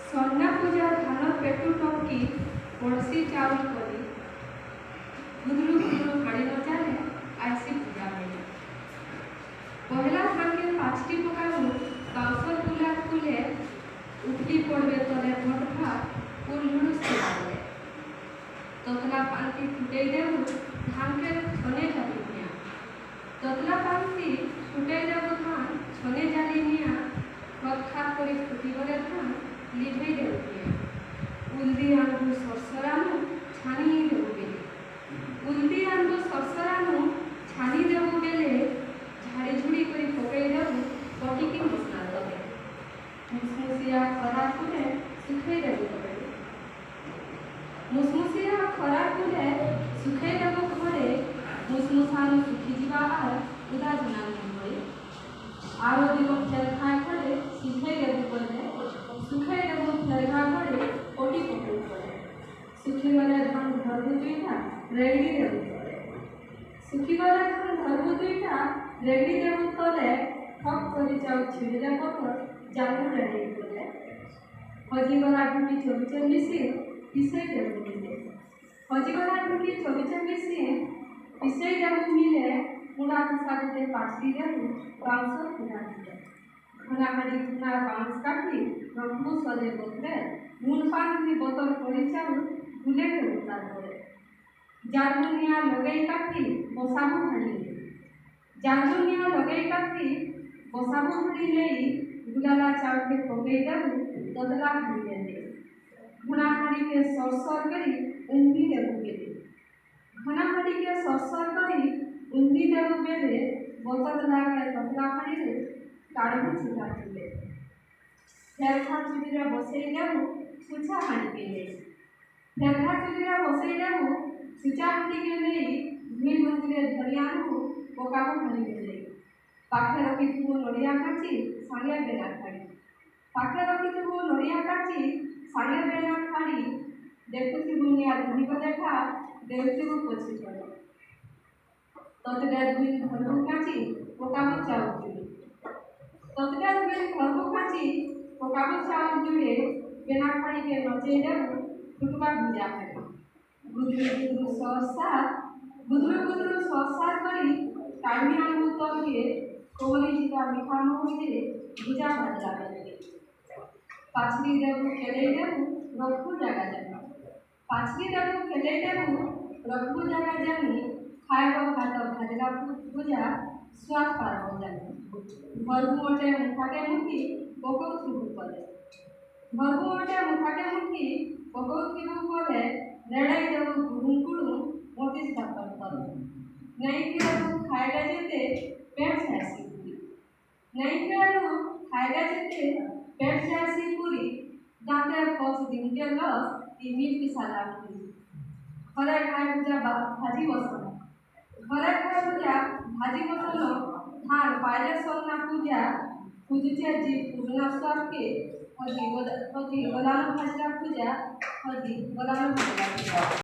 सन्ना पूजा धान पेटू टंकी पड़सी चाउल करी गुदरू गुदरू हाड़ी न जाने आईसी पूजा में पहला धान के पाँचटी पकाऊ बाउसर कुला कुले उठली पड़बे तले भट भात कुल झुड़ुस के ततला पांति फुटे देव धान के छने जाली निया ततला पांति फुटे देव धान छने जाली निया खत खात करी फुटी गले धान लिभे देव निया उल्दी आंबु सरसरानु छानी देव बेले उल्दी आंबु सरसरानु छानी देव बेले झाड़ी झुड़ी करी पकई देव पटी की मसला दे मुसमुसिया खरा कुले सुखे देव बेले मुसमुसिया खरा कुले सुखे देव घरे मुसमुसानु सुखी जीवा आर उदा जना होई आरो दिनो फेर खाए पड़े सुखे देव पड़े सुखे देव फेर खा पड़े ओटी पकड़ पड़े सुखी गले धान घर दुईटा रेडी देव पड़े सुखी गले धान घर दुईटा रेडी देव तले ठक करी जाऊ छिड़े पकड़ जाऊ रेडी पड़े हजी गला ढुकी चोरी चलिसी पिसे देव मिले हजी गला ढुकी चोरी चलिसी पिसे देव मिले पुना साथे पाछी देव बाउंस पुना दिले घना हड़ी पुना बाउंस काटी रखमु सदे बोतले मुन पान की बोतल पड़ी चाउ भूले के उतार पड़े जागुनिया लगई काटी बसाबु हड़ी जागुनिया लगई काटी बसाबु हड़ी लेई गुलाला चाउ के पकई देव ददला हड़ी ले घना हड़ी के सरसर करी उंगी देव बेले घना हड़ी के सरसर करी उंगी देव बेले बोतल लागे ददला हड़ी रे काढ़ू छुटा दिले फेर खा चुलीरा बसई देव सुचा हाड़ी के ले फेर खा चुलीरा बसई देव सुचा हाड़ी के ले धुई मंदिरे धरियानु पकाबु हाड़ी के ले पाखे रखिथु नड़िया काची सालिया बेला खाड़ी पाखे रखिथु नड़िया काची सालिया बेला खाड़ी देखुथु निया धुनी को देखा देवती पछी पड़े ततगा धुई घरबू काची पकाबु चाउल जुड़े ततगा धुई घरबू काची पकाबु चाउल जुड़े बेना खाड़ी के नचे देव फुटबा भुजा करे गुदरू गुदरू सरसार करी काढ़ी आनबू तलके कोवली जीवा मीठा मोहरे भुजा भाजा करे पाछली देव केले देव रखू जगह जानी पाछली देव केले देव रखू जगह जानी खाएब भात भाजला भुजा स्वाद पारब जानी भरबू मोटे मुखाटे मुठी पकौ थुबू पड़े भरबू मोटे मुखाटे मुठी पकौ थुबू पड़े रेड़ाई देव गुड़ुम गुड़ुम मोटी स्थापन करे नहीं केलू खाएगा जेते पेट जासी पूरी नहीं केलू खाएगा जेते पेट जासी पूरी दांते पस दिन के लस इमिल की साला पूरी खरे खाए पूजा भाजी बसन खरे खाए पूजा भाजी बसन धान पायले सोना पूजा पूजचे जी पूजना सब के हजी गलानो भाजला पूजा हजी गलानो भाजला